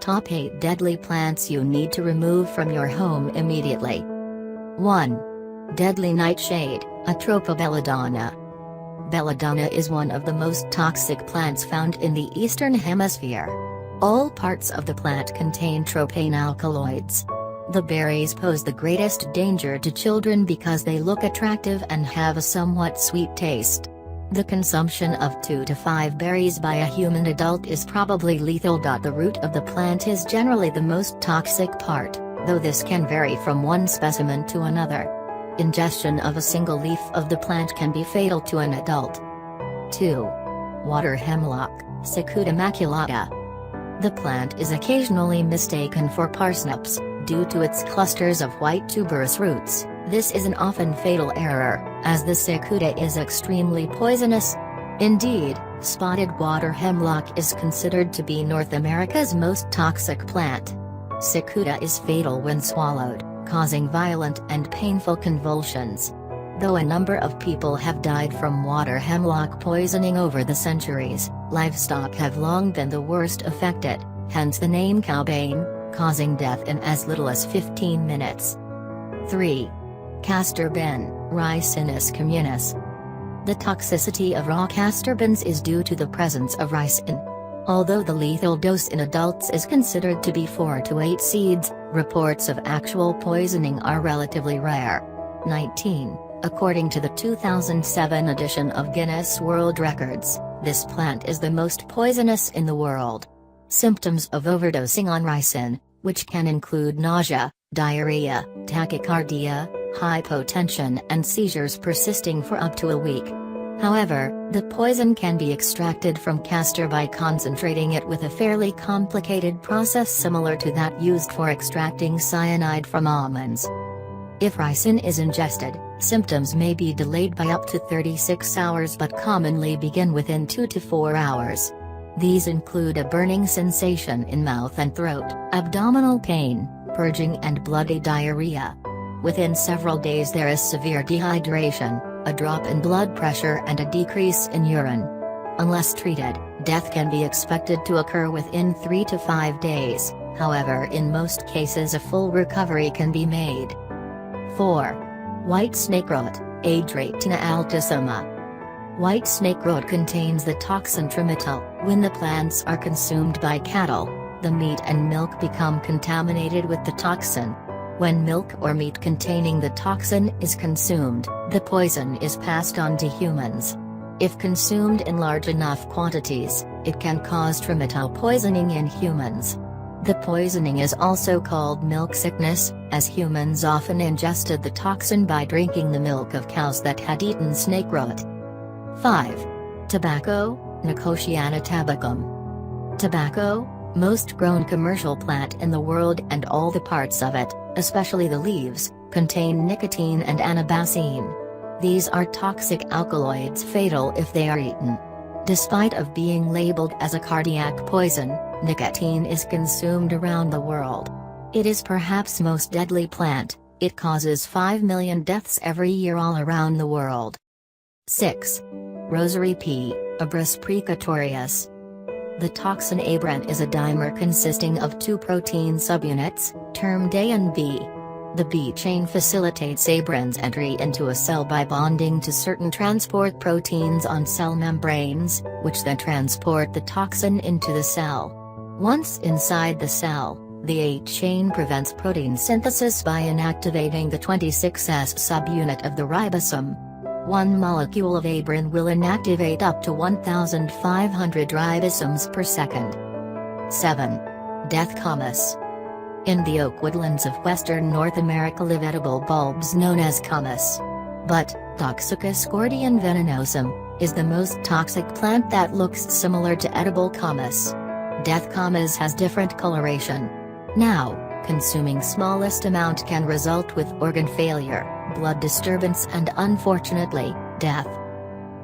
Top 8 deadly plants you need to remove from your home immediately. 1. Deadly nightshade, Atropa belladonna. Belladonna is one of the most toxic plants found in the Eastern Hemisphere. All parts of the plant contain tropane alkaloids. The berries pose the greatest danger to children because they look attractive and have a somewhat sweet taste. The consumption of 2 to 5 berries by a human adult is probably lethal. The root of the plant is generally the most toxic part, though this can vary from one specimen to another. Ingestion of a single leaf of the plant can be fatal to an adult. 2. Water hemlock, Cicuta maculata. The plant is occasionally mistaken for parsnips, due to its clusters of white tuberous roots. This is an often fatal error, as the cicuta is extremely poisonous. Indeed, spotted water hemlock is considered to be North America's most toxic plant. Cicuta is fatal when swallowed, causing violent and painful convulsions. Though a number of people have died from water hemlock poisoning over the centuries, livestock have long been the worst affected, hence the name cowbane, causing death in as little as 15 minutes. 3. Castor bean, Ricinus communis. The toxicity of raw castor beans is due to the presence of ricin. Although the lethal dose in adults is considered to be 4 to 8 seeds, reports of actual poisoning are relatively rare. 19. According to the 2007 edition of Guinness World Records, this plant is the most poisonous in the world. Symptoms of overdosing on ricin, which can include nausea, diarrhea, tachycardia, hypotension and seizures persisting for up to a week. However, the poison can be extracted from castor by concentrating it with a fairly complicated process similar to that used for extracting cyanide from almonds. If ricin is ingested, symptoms may be delayed by up to 36 hours but commonly begin within 2 to 4 hours. These include a burning sensation in mouth and throat, abdominal pain, purging and bloody diarrhea. Within several days there is severe dehydration, a drop in blood pressure and a decrease in urine. Unless treated, death can be expected to occur within 3 to 5 days, however in most cases a full recovery can be made. 4. White snakeroot, Adratina altissima. White snakeroot contains the toxin trimethyl. When the plants are consumed by cattle, the meat and milk become contaminated with the toxin. When milk or meat containing the toxin is consumed, the poison is passed on to humans. If consumed in large enough quantities, it can cause trimethyl poisoning in humans. The poisoning is also called milk sickness, as humans often ingested the toxin by drinking the milk of cows that had eaten snakeroot. 5. Tobacco, Nicotiana tabacum. Tobacco, most grown commercial plant in the world and all the parts of it, especially the leaves, contain nicotine and anabasine. These are toxic alkaloids fatal if they are eaten. Despite of being labeled as a cardiac poison, nicotine is consumed around the world. It is perhaps most deadly plant. It causes 5 million deaths every year all around the world. 6. Rosary pea, Abrus precatorius. The toxin abrin is a dimer consisting of 2 protein subunits, termed A and B. The B chain facilitates abrin's entry into a cell by bonding to certain transport proteins on cell membranes, which then transport the toxin into the cell. Once inside the cell, the A chain prevents protein synthesis by inactivating the 26S subunit of the ribosome. 1 molecule of abrin will inactivate up to 1,500 ribosomes per second. 7. Death camas. In the oak woodlands of western North America live edible bulbs known as camas. But, Toxicus gordian venenosum, is the most toxic plant that looks similar to edible camas. Death camas has different coloration. Now, consuming smallest amount can result with organ failure, blood disturbance and unfortunately, death.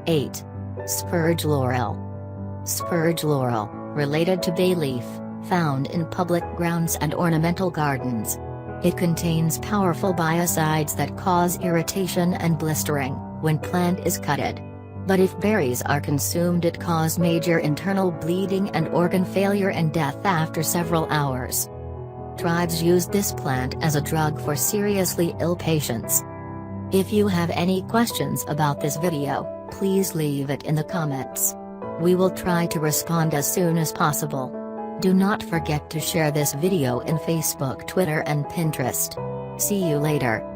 8. Spurge laurel. Spurge laurel, related to bay leaf, found in public grounds and ornamental gardens. It contains powerful biocides that cause irritation and blistering when plant is cutted. But if berries are consumed, it causes major internal bleeding and organ failure and death after several hours. Tribes use this plant as a drug for seriously ill patients. If you have any questions about this video, please leave it in the comments. We will try to respond as soon as possible. Do not forget to share this video in Facebook, Twitter and Pinterest. See you later.